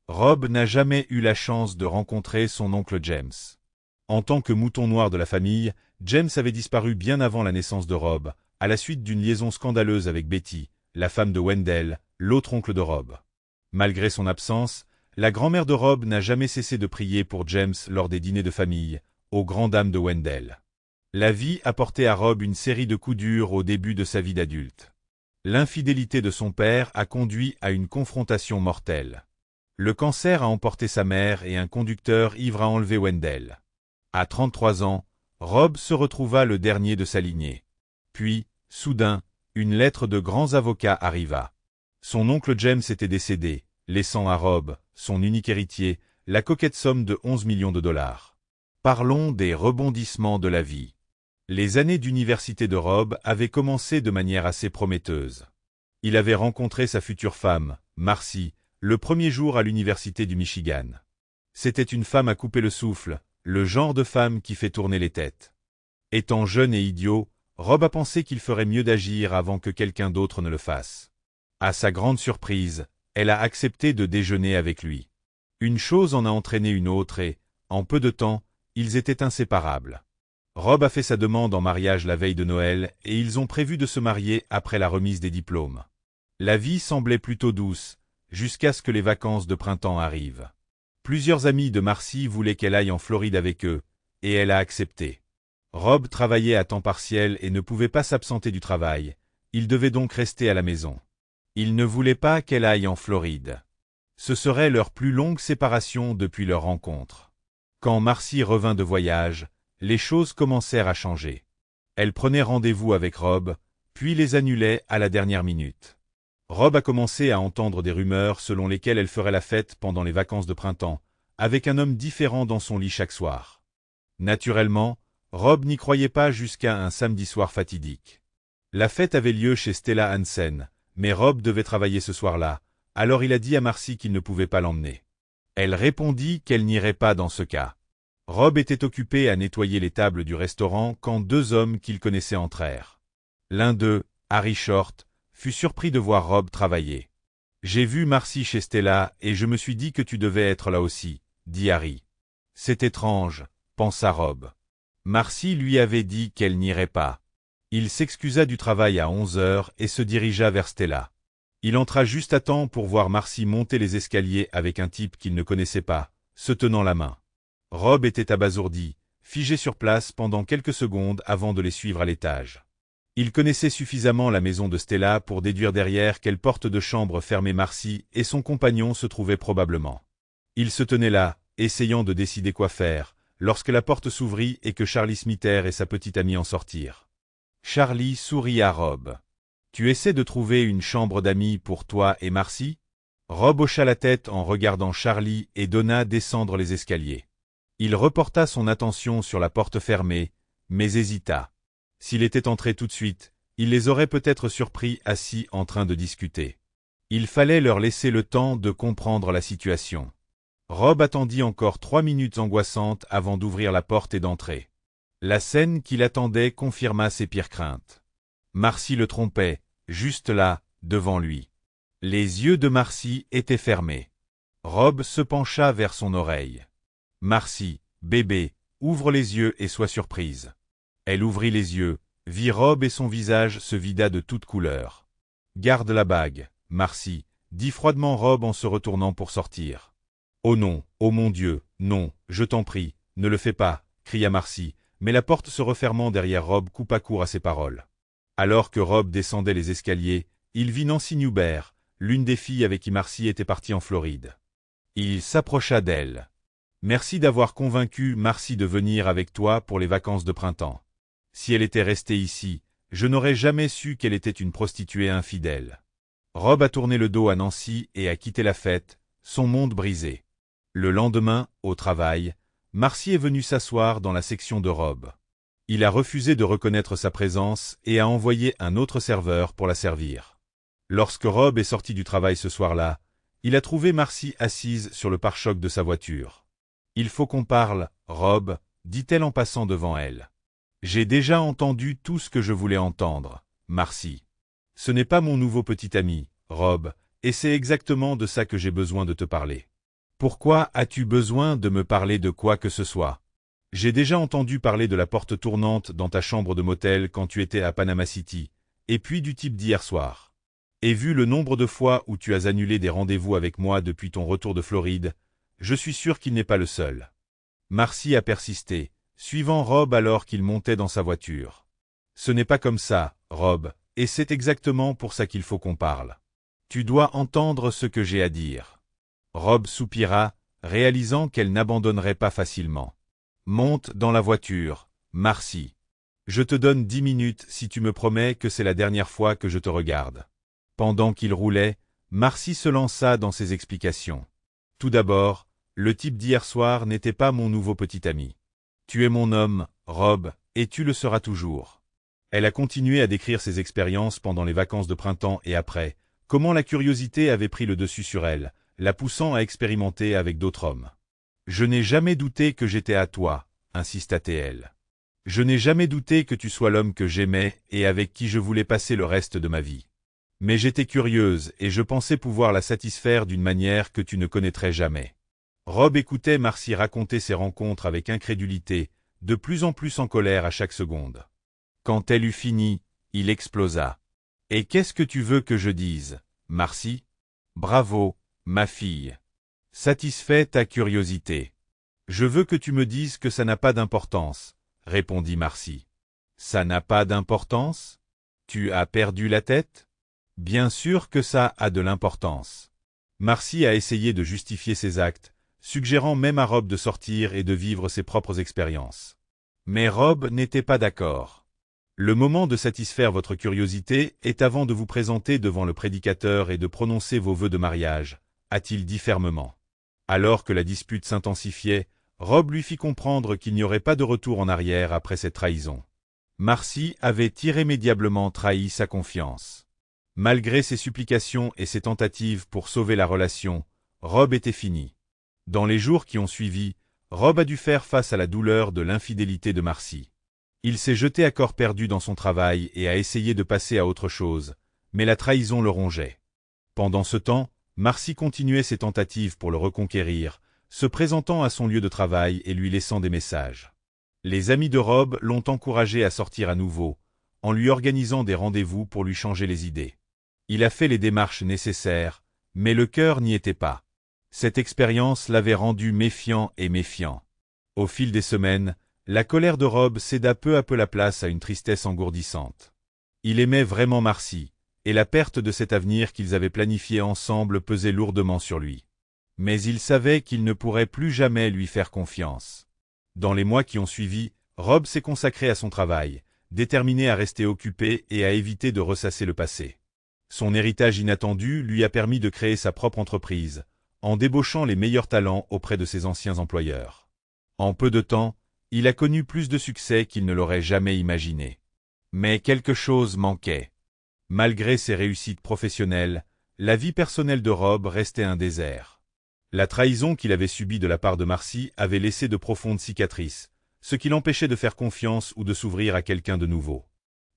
Rob n'a jamais eu la chance de rencontrer son oncle James. En tant que mouton noir de la famille, James avait disparu bien avant la naissance de Rob, à la suite d'une liaison scandaleuse avec Betty, la femme de Wendell, l'autre oncle de Rob. Malgré son absence, la grand-mère de Rob n'a jamais cessé de prier pour James lors des dîners de famille, aux grandes dames de Wendell. La vie a porté à Rob une série de coups durs au début de sa vie d'adulte. L'infidélité de son père a conduit à une confrontation mortelle. Le cancer a emporté sa mère et un conducteur ivre a enlevé Wendell. À 33 ans, Rob se retrouva le dernier de sa lignée. Puis, soudain, une lettre de grands avocats arriva. Son oncle James était décédé, laissant à Rob, son unique héritier, la coquette somme de 11 millions de dollars. Parlons des rebondissements de la vie. Les années d'université de Rob avaient commencé de manière assez prometteuse. Il avait rencontré sa future femme, Marcy, le premier jour à l'université du Michigan. C'était une femme à couper le souffle, le genre de femme qui fait tourner les têtes. Étant jeune et idiot, Rob a pensé qu'il ferait mieux d'agir avant que quelqu'un d'autre ne le fasse. À sa grande surprise, elle a accepté de déjeuner avec lui. Une chose en a entraîné une autre et, en peu de temps, ils étaient inséparables. Rob a fait sa demande en mariage la veille de Noël et ils ont prévu de se marier après la remise des diplômes. La vie semblait plutôt douce, jusqu'à ce que les vacances de printemps arrivent. Plusieurs amis de Marcy voulaient qu'elle aille en Floride avec eux, et elle a accepté. Rob travaillait à temps partiel et ne pouvait pas s'absenter du travail, il devait donc rester à la maison. Il ne voulait pas qu'elle aille en Floride. Ce serait leur plus longue séparation depuis leur rencontre. Quand Marcy revint de voyage, les choses commencèrent à changer. Elle prenait rendez-vous avec Rob, puis les annulait à la dernière minute. Rob a commencé à entendre des rumeurs selon lesquelles elle ferait la fête pendant les vacances de printemps, avec un homme différent dans son lit chaque soir. Naturellement, Rob n'y croyait pas jusqu'à un samedi soir fatidique. La fête avait lieu chez Stella Hansen, mais Rob devait travailler ce soir-là, alors il a dit à Marcy qu'il ne pouvait pas l'emmener. Elle répondit qu'elle n'irait pas dans ce cas. Rob était occupé à nettoyer les tables du restaurant quand deux hommes qu'il connaissait entrèrent. L'un d'eux, Harry Short, fut surpris de voir Rob travailler. « J'ai vu Marcy chez Stella et je me suis dit que tu devais être là aussi, » dit Harry. « C'est étrange, » pensa Rob. Marcy lui avait dit qu'elle n'irait pas. Il s'excusa du travail à 11 heures et se dirigea vers Stella. Il entra juste à temps pour voir Marcy monter les escaliers avec un type qu'il ne connaissait pas, se tenant la main. Rob était abasourdi, figé sur place pendant quelques secondes avant de les suivre à l'étage. Il connaissait suffisamment la maison de Stella pour déduire derrière quelle porte de chambre fermait Marcy et son compagnon se trouvait probablement. Il se tenait là, essayant de décider quoi faire, lorsque la porte s'ouvrit et que Charlie Smither et sa petite amie en sortirent. Charlie sourit à Rob. « Tu essaies de trouver une chambre d'amis pour toi et Marcy ?» Rob hocha la tête en regardant Charlie et donna descendre les escaliers. Il reporta son attention sur la porte fermée, mais hésita. S'il était entré tout de suite, il les aurait peut-être surpris assis en train de discuter. Il fallait leur laisser le temps de comprendre la situation. Rob attendit encore 3 minutes angoissantes avant d'ouvrir la porte et d'entrer. La scène qui l'attendait confirma ses pires craintes. Marcy le trompait, juste là, devant lui. Les yeux de Marcy étaient fermés. Rob se pencha vers son oreille. « Marcy, bébé, ouvre les yeux et sois surprise. » Elle ouvrit les yeux, vit Rob et son visage se vida de toutes couleurs. « Garde la bague, Marcy, » dit froidement Rob en se retournant pour sortir. « Oh non, oh mon Dieu, non, je t'en prie, ne le fais pas, » cria Marcy, mais la porte se refermant derrière Rob coupa court à ses paroles. Alors que Rob descendait les escaliers, il vit Nancy Newber, l'une des filles avec qui Marcy était partie en Floride. Il s'approcha d'elle. « Merci d'avoir convaincu Marcy de venir avec toi pour les vacances de printemps. Si elle était restée ici, je n'aurais jamais su qu'elle était une prostituée infidèle. » Rob a tourné le dos à Nancy et a quitté la fête, son monde brisé. Le lendemain, au travail, Marcy est venu s'asseoir dans la section de Rob. Il a refusé de reconnaître sa présence et a envoyé un autre serveur pour la servir. Lorsque Rob est sorti du travail ce soir-là, il a trouvé Marcy assise sur le pare-choc de sa voiture. « Il faut qu'on parle, Rob, » dit-elle en passant devant elle. « J'ai déjà entendu tout ce que je voulais entendre, Marcy. Ce n'est pas mon nouveau petit ami, Rob, et c'est exactement de ça que j'ai besoin de te parler. Pourquoi as-tu besoin de me parler de quoi que ce soit? J'ai déjà entendu parler de la porte tournante dans ta chambre de motel quand tu étais à Panama City, et puis du type d'hier soir. Et vu le nombre de fois où tu as annulé des rendez-vous avec moi depuis ton retour de Floride, je suis sûr qu'il n'est pas le seul. Marcy a persisté, suivant Rob alors qu'il montait dans sa voiture. Ce n'est pas comme ça, Rob, et c'est exactement pour ça qu'il faut qu'on parle. Tu dois entendre ce que j'ai à dire. Rob soupira, réalisant qu'elle n'abandonnerait pas facilement. Monte dans la voiture, Marcy. Je te donne 10 minutes si tu me promets que c'est la dernière fois que je te regarde. Pendant qu'il roulait, Marcy se lança dans ses explications. Tout d'abord, le type d'hier soir n'était pas mon nouveau petit ami. Tu es mon homme, Rob, et tu le seras toujours. Elle a continué à décrire ses expériences pendant les vacances de printemps et après, comment la curiosité avait pris le dessus sur elle, la poussant à expérimenter avec d'autres hommes. Je n'ai jamais douté que j'étais à toi, insista-t-elle. Je n'ai jamais douté que tu sois l'homme que j'aimais et avec qui je voulais passer le reste de ma vie. Mais j'étais curieuse et je pensais pouvoir la satisfaire d'une manière que tu ne connaîtrais jamais. Rob écoutait Marcy raconter ses rencontres avec incrédulité, de plus en plus en colère à chaque seconde. Quand elle eut fini, il explosa. « Et qu'est-ce que tu veux que je dise, Marcy? Bravo, ma fille. Satisfais ta curiosité. Je veux que tu me dises que ça n'a pas d'importance, répondit Marcy. Ça n'a pas d'importance? Tu as perdu la tête? Bien sûr que ça a de l'importance. Marcy a essayé de justifier ses actes, suggérant même à Rob de sortir et de vivre ses propres expériences. Mais Rob n'était pas d'accord. Le moment de satisfaire votre curiosité est avant de vous présenter devant le prédicateur et de prononcer vos vœux de mariage, a-t-il dit fermement. Alors que la dispute s'intensifiait, Rob lui fit comprendre qu'il n'y aurait pas de retour en arrière après cette trahison. Marcy avait irrémédiablement trahi sa confiance. Malgré ses supplications et ses tentatives pour sauver la relation, Rob était fini. Dans les jours qui ont suivi, Rob a dû faire face à la douleur de l'infidélité de Marcy. Il s'est jeté à corps perdu dans son travail et a essayé de passer à autre chose, mais la trahison le rongeait. Pendant ce temps, Marcy continuait ses tentatives pour le reconquérir, se présentant à son lieu de travail et lui laissant des messages. Les amis de Rob l'ont encouragé à sortir à nouveau, en lui organisant des rendez-vous pour lui changer les idées. Il a fait les démarches nécessaires, mais le cœur n'y était pas. Cette expérience l'avait rendu méfiant et méfiant. Au fil des semaines, la colère de Rob céda peu à peu la place à une tristesse engourdissante. Il aimait vraiment Marcy, et la perte de cet avenir qu'ils avaient planifié ensemble pesait lourdement sur lui. Mais il savait qu'il ne pourrait plus jamais lui faire confiance. Dans les mois qui ont suivi, Rob s'est consacré à son travail, déterminé à rester occupé et à éviter de ressasser le passé. Son héritage inattendu lui a permis de créer sa propre entreprise, en débauchant les meilleurs talents auprès de ses anciens employeurs. En peu de temps, il a connu plus de succès qu'il ne l'aurait jamais imaginé. Mais quelque chose manquait. Malgré ses réussites professionnelles, la vie personnelle de Rob restait un désert. La trahison qu'il avait subie de la part de Marcy avait laissé de profondes cicatrices, ce qui l'empêchait de faire confiance ou de s'ouvrir à quelqu'un de nouveau.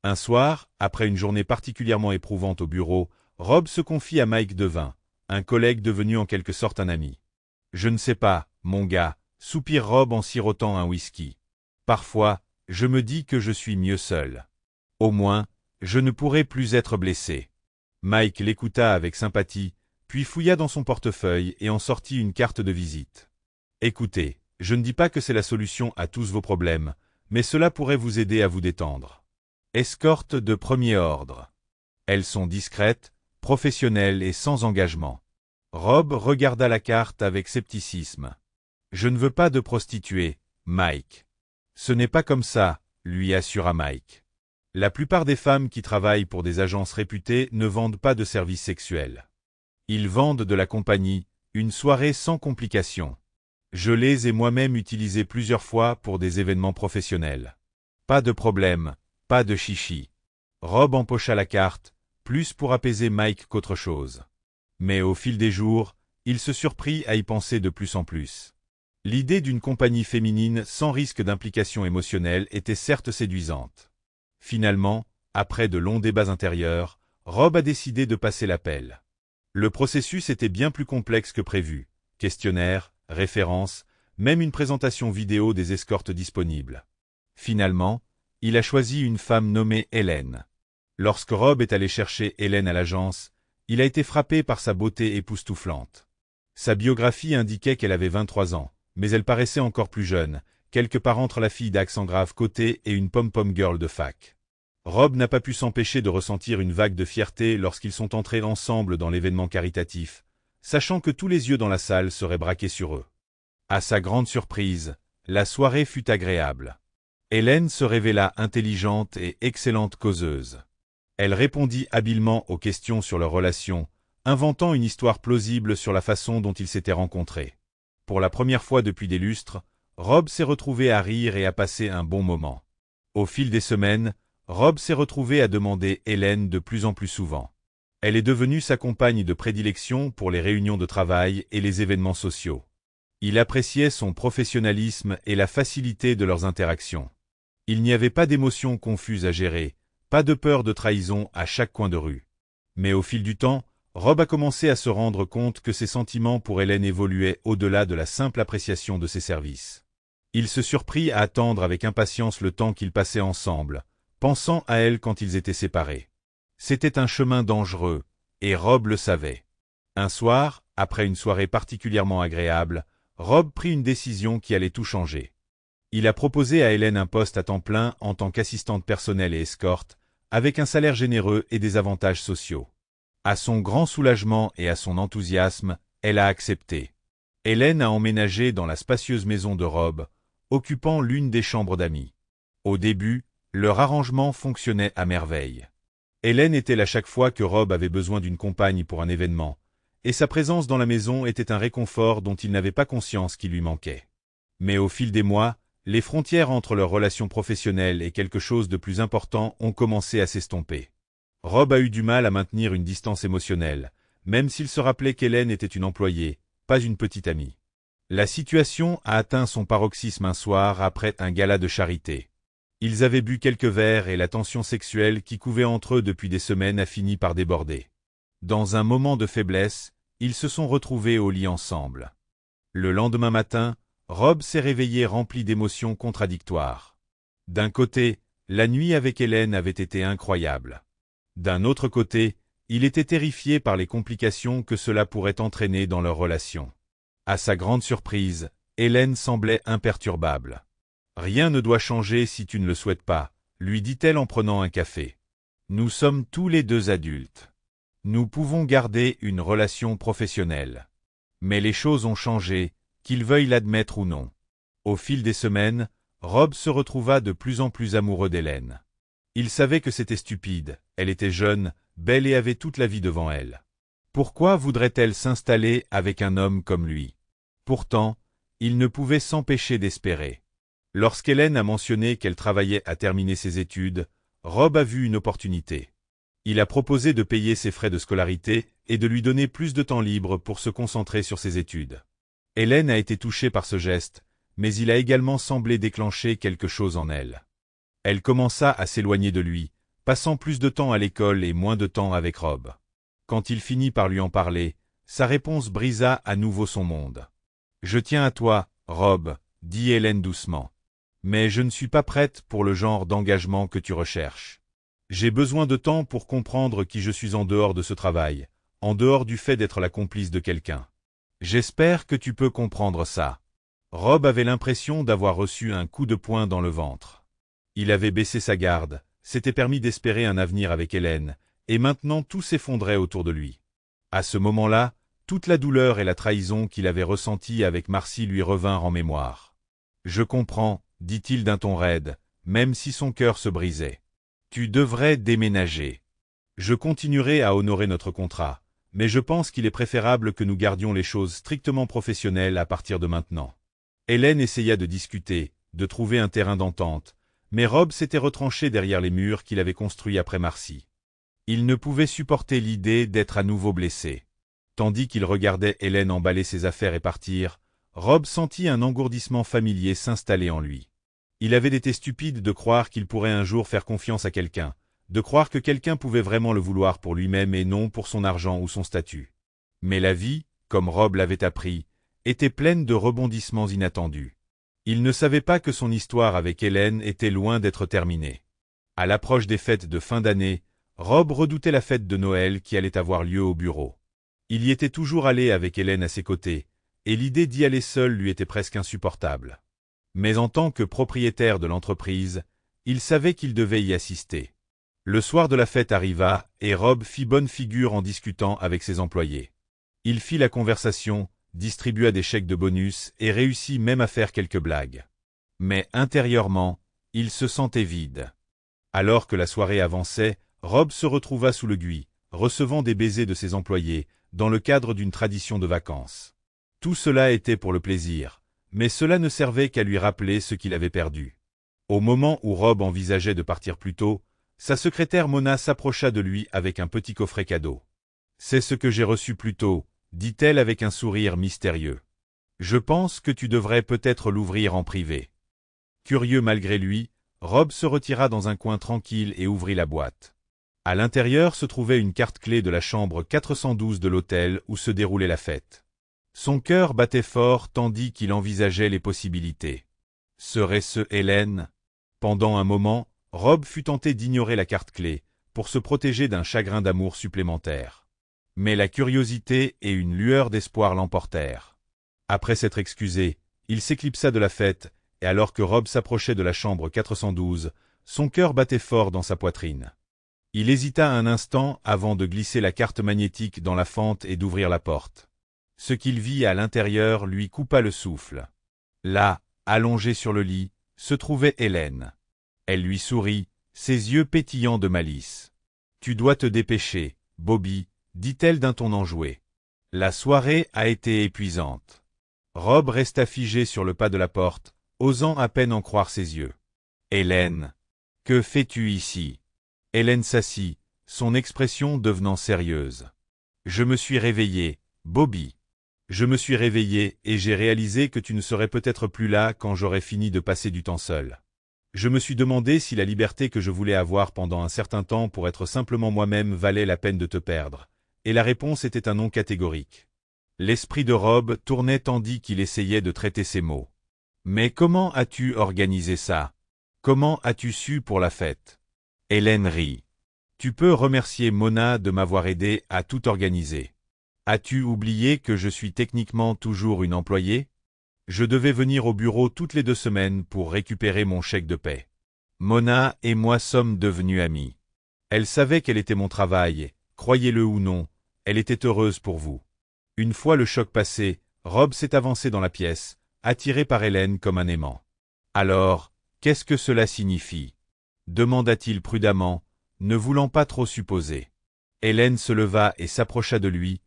Un soir, après une journée particulièrement éprouvante au bureau, Rob se confie à Mike Devin, un collègue devenu en quelque sorte un ami. « Je ne sais pas, mon gars », soupire Rob en sirotant un whisky. « Parfois, je me dis que je suis mieux seul. Au moins, je ne pourrai plus être blessé. » Mike l'écouta avec sympathie, puis fouilla dans son portefeuille et en sortit une carte de visite. « Écoutez, je ne dis pas que c'est la solution à tous vos problèmes, mais cela pourrait vous aider à vous détendre. Escorte de premier ordre. Elles sont discrètes, professionnelles et sans engagement. » Rob regarda la carte avec scepticisme. « Je ne veux pas de prostituée, Mike. »« Ce n'est pas comme ça, » lui assura Mike. « La plupart des femmes qui travaillent pour des agences réputées ne vendent pas de services sexuels. Ils vendent de la compagnie, une soirée sans complications. Je les ai moi-même utilisées plusieurs fois pour des événements professionnels. Pas de problème, pas de chichi. » Rob empocha la carte, plus pour apaiser Mike qu'autre chose. Mais au fil des jours, il se surprit à y penser de plus en plus. L'idée d'une compagnie féminine sans risque d'implication émotionnelle était certes séduisante. Finalement, après de longs débats intérieurs, Rob a décidé de passer l'appel. Le processus était bien plus complexe que prévu, questionnaires, références, même une présentation vidéo des escortes disponibles. Finalement, il a choisi une femme nommée Hélène. Lorsque Rob est allé chercher Hélène à l'agence, il a été frappé par sa beauté époustouflante. Sa biographie indiquait qu'elle avait 23 ans, mais elle paraissait encore plus jeune, quelque part entre la fille d'accent grave côté et une pom-pom girl de fac. Rob n'a pas pu s'empêcher de ressentir une vague de fierté lorsqu'ils sont entrés ensemble dans l'événement caritatif, sachant que tous les yeux dans la salle seraient braqués sur eux. À sa grande surprise, la soirée fut agréable. Hélène se révéla intelligente et excellente causeuse. Elle répondit habilement aux questions sur leur relation, inventant une histoire plausible sur la façon dont ils s'étaient rencontrés. Pour la première fois depuis des lustres, Rob s'est retrouvé à rire et à passer un bon moment. Au fil des semaines, Rob s'est retrouvé à demander Hélène de plus en plus souvent. Elle est devenue sa compagne de prédilection pour les réunions de travail et les événements sociaux. Il appréciait son professionnalisme et la facilité de leurs interactions. Il n'y avait pas d'émotions confuses à gérer, pas de peur de trahison à chaque coin de rue. Mais au fil du temps, Rob a commencé à se rendre compte que ses sentiments pour Hélène évoluaient au-delà de la simple appréciation de ses services. Il se surprit à attendre avec impatience le temps qu'ils passaient ensemble, pensant à elle quand ils étaient séparés. C'était un chemin dangereux, et Rob le savait. Un soir, après une soirée particulièrement agréable, Rob prit une décision qui allait tout changer. Il a proposé à Hélène un poste à temps plein en tant qu'assistante personnelle et escorte, avec un salaire généreux et des avantages sociaux. À son grand soulagement et à son enthousiasme, elle a accepté. Hélène a emménagé dans la spacieuse maison de Rob, occupant l'une des chambres d'amis. Au début, leur arrangement fonctionnait à merveille. Hélène était là chaque fois que Rob avait besoin d'une compagne pour un événement, et sa présence dans la maison était un réconfort dont il n'avait pas conscience qu'il lui manquait. Mais au fil des mois, les frontières entre leurs relations professionnelles et quelque chose de plus important ont commencé à s'estomper. Rob a eu du mal à maintenir une distance émotionnelle, même s'il se rappelait qu'Hélène était une employée, pas une petite amie. La situation a atteint son paroxysme un soir après un gala de charité. Ils avaient bu quelques verres et la tension sexuelle qui couvait entre eux depuis des semaines a fini par déborder. Dans un moment de faiblesse, ils se sont retrouvés au lit ensemble. Le lendemain matin, Rob s'est réveillé rempli d'émotions contradictoires. D'un côté, la nuit avec Hélène avait été incroyable. D'un autre côté, il était terrifié par les complications que cela pourrait entraîner dans leur relation. À sa grande surprise, Hélène semblait imperturbable. « Rien ne doit changer si tu ne le souhaites pas », lui dit-elle en prenant un café. « Nous sommes tous les deux adultes. Nous pouvons garder une relation professionnelle. Mais les choses ont changé, qu'il veuille l'admettre ou non. » Au fil des semaines, Rob se retrouva de plus en plus amoureux d'Hélène. Il savait que c'était stupide, elle était jeune, belle et avait toute la vie devant elle. Pourquoi voudrait-elle s'installer avec un homme comme lui? Pourtant, il ne pouvait s'empêcher d'espérer. Lorsqu'Hélène a mentionné qu'elle travaillait à terminer ses études, Rob a vu une opportunité. Il a proposé de payer ses frais de scolarité et de lui donner plus de temps libre pour se concentrer sur ses études. Hélène a été touchée par ce geste, mais il a également semblé déclencher quelque chose en elle. Elle commença à s'éloigner de lui, passant plus de temps à l'école et moins de temps avec Rob. Quand il finit par lui en parler, sa réponse brisa à nouveau son monde. « Je tiens à toi, Rob, » dit Hélène doucement. « Mais je ne suis pas prête pour le genre d'engagement que tu recherches. J'ai besoin de temps pour comprendre qui je suis en dehors de ce travail, en dehors du fait d'être la complice de quelqu'un. J'espère que tu peux comprendre ça. » Rob avait l'impression d'avoir reçu un coup de poing dans le ventre. Il avait baissé sa garde, s'était permis d'espérer un avenir avec Hélène, et maintenant tout s'effondrait autour de lui. À ce moment-là, toute la douleur et la trahison qu'il avait ressentie avec Marcy lui revinrent en mémoire. « Je comprends, » dit-il d'un ton raide, même si son cœur se brisait. « Tu devrais déménager. Je continuerai à honorer notre contrat, mais je pense qu'il est préférable que nous gardions les choses strictement professionnelles à partir de maintenant. » Hélène essaya de discuter, de trouver un terrain d'entente, mais Rob s'était retranché derrière les murs qu'il avait construits après Marcy. Il ne pouvait supporter l'idée d'être à nouveau blessé. Tandis qu'il regardait Hélène emballer ses affaires et partir, Rob sentit un engourdissement familier s'installer en lui. Il avait été stupide de croire qu'il pourrait un jour faire confiance à quelqu'un, de croire que quelqu'un pouvait vraiment le vouloir pour lui-même et non pour son argent ou son statut. Mais la vie, comme Rob l'avait appris, était pleine de rebondissements inattendus. Il ne savait pas que son histoire avec Hélène était loin d'être terminée. À l'approche des fêtes de fin d'année, Rob redoutait la fête de Noël qui allait avoir lieu au bureau. Il y était toujours allé avec Hélène à ses côtés, et l'idée d'y aller seul lui était presque insupportable. Mais en tant que propriétaire de l'entreprise, il savait qu'il devait y assister. Le soir de la fête arriva, et Rob fit bonne figure en discutant avec ses employés. Il fit la conversation, distribua des chèques de bonus et réussit même à faire quelques blagues. Mais intérieurement, il se sentait vide. Alors que la soirée avançait, Rob se retrouva sous le gui, recevant des baisers de ses employés, dans le cadre d'une tradition de vacances. Tout cela était pour le plaisir, mais cela ne servait qu'à lui rappeler ce qu'il avait perdu. Au moment où Rob envisageait de partir plus tôt, sa secrétaire Mona s'approcha de lui avec un petit coffret cadeau. « C'est ce que j'ai reçu plus tôt », dit-elle avec un sourire mystérieux. « Je pense que tu devrais peut-être l'ouvrir en privé. » Curieux malgré lui, Rob se retira dans un coin tranquille et ouvrit la boîte. À l'intérieur se trouvait une carte clé de la chambre 412 de l'hôtel où se déroulait la fête. Son cœur battait fort tandis qu'il envisageait les possibilités. Serait-ce Hélène? Pendant un moment, Rob fut tenté d'ignorer la carte clé, pour se protéger d'un chagrin d'amour supplémentaire. Mais la curiosité et une lueur d'espoir l'emportèrent. Après s'être excusé, il s'éclipsa de la fête, et alors que Rob s'approchait de la chambre 412, son cœur battait fort dans sa poitrine. Il hésita un instant avant de glisser la carte magnétique dans la fente et d'ouvrir la porte. Ce qu'il vit à l'intérieur lui coupa le souffle. Là, allongée sur le lit, se trouvait Hélène. Elle lui sourit, ses yeux pétillants de malice. « Tu dois te dépêcher, Bobby, » dit-elle d'un ton enjoué. La soirée a été épuisante. Rob resta figé sur le pas de la porte, osant à peine en croire ses yeux. « Hélène, que fais-tu ici ?» Hélène s'assit, son expression devenant sérieuse. « Je me suis réveillé, Bobby. Je me suis réveillé et j'ai réalisé que tu ne serais peut-être plus là quand j'aurais fini de passer du temps seul. Je me suis demandé si la liberté que je voulais avoir pendant un certain temps pour être simplement moi-même valait la peine de te perdre, et la réponse était un non catégorique. » L'esprit de Rob tournait tandis qu'il essayait de traiter ses mots. « Mais comment as-tu organisé ça? Comment as-tu su pour la fête ?» Hélène rit. « Tu peux remercier Mona de m'avoir aidé à tout organiser. As-tu oublié que je suis techniquement toujours une employée? Je devais venir au bureau toutes les 2 semaines pour récupérer mon chèque de paie. Mona et moi sommes devenus amis. Elle savait quel était mon travail, croyez-le ou non, elle était heureuse pour vous. » Une fois le choc passé, Rob s'est avancé dans la pièce, attiré par Hélène comme un aimant. « Alors, qu'est-ce que cela signifie ?» demanda-t-il prudemment, ne voulant pas trop supposer. Hélène se leva et s'approcha de lui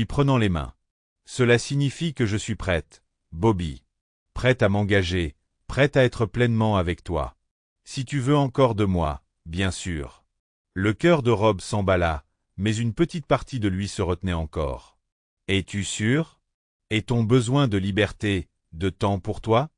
prenant les mains. « Cela signifie que je suis prête, Bobby. Prête à m'engager, prête à être pleinement avec toi. Si tu veux encore de moi, bien sûr. » Le cœur de Rob s'emballa, mais une petite partie de lui se retenait encore. « Es-tu sûr? Et ton besoin de liberté, de temps pour toi?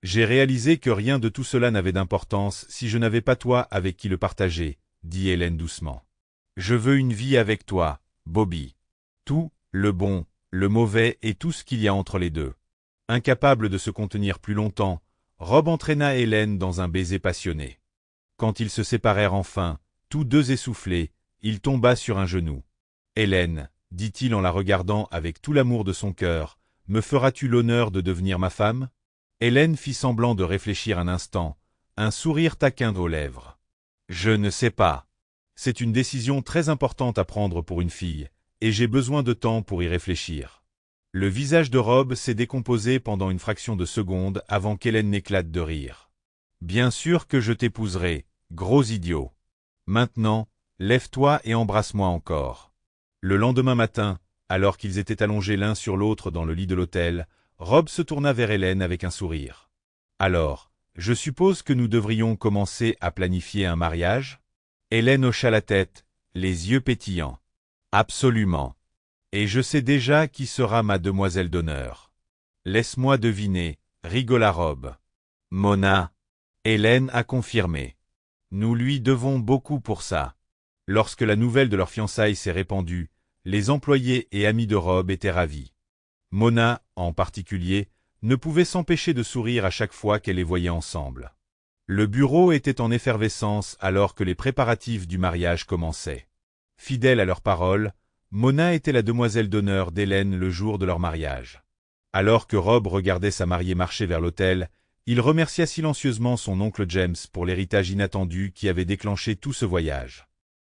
J'ai réalisé que rien de tout cela n'avait d'importance si je n'avais pas toi avec qui le partager, » dit Hélène doucement. « Je veux une vie avec toi, Bobby. Tout, le bon, le mauvais et tout ce qu'il y a entre les deux. » Incapable de se contenir plus longtemps, Rob entraîna Hélène dans un baiser passionné. Quand ils se séparèrent enfin, tous deux essoufflés, il tomba sur un genou. « Hélène, » dit-il en la regardant avec tout l'amour de son cœur, « me feras-tu l'honneur de devenir ma femme ?» Hélène fit semblant de réfléchir un instant, un sourire taquin aux lèvres. « Je ne sais pas. C'est une décision très importante à prendre pour une fille, et j'ai besoin de temps pour y réfléchir. » Le visage de Rob s'est décomposé pendant une fraction de seconde avant qu'Hélène n'éclate de rire. « Bien sûr que je t'épouserai, gros idiot. Maintenant, lève-toi et embrasse-moi encore. » Le lendemain matin, alors qu'ils étaient allongés l'un sur l'autre dans le lit de l'hôtel, Rob se tourna vers Hélène avec un sourire. « Alors, je suppose que nous devrions commencer à planifier un mariage ?» Hélène hocha la tête, les yeux pétillants. « Absolument. Et je sais déjà qui sera ma demoiselle d'honneur. »« Laisse-moi deviner, » rigola Rob. « Mona. » Hélène a confirmé. « Nous lui devons beaucoup pour ça. » Lorsque la nouvelle de leur fiançailles s'est répandue, les employés et amis de Rob étaient ravis. Mona, en particulier, ne pouvait s'empêcher de sourire à chaque fois qu'elle les voyait ensemble. Le bureau était en effervescence alors que les préparatifs du mariage commençaient. Fidèle à leur parole, Mona était la demoiselle d'honneur d'Hélène le jour de leur mariage. Alors que Rob regardait sa mariée marcher vers l'autel, il remercia silencieusement son oncle James pour l'héritage inattendu qui avait déclenché tout ce voyage.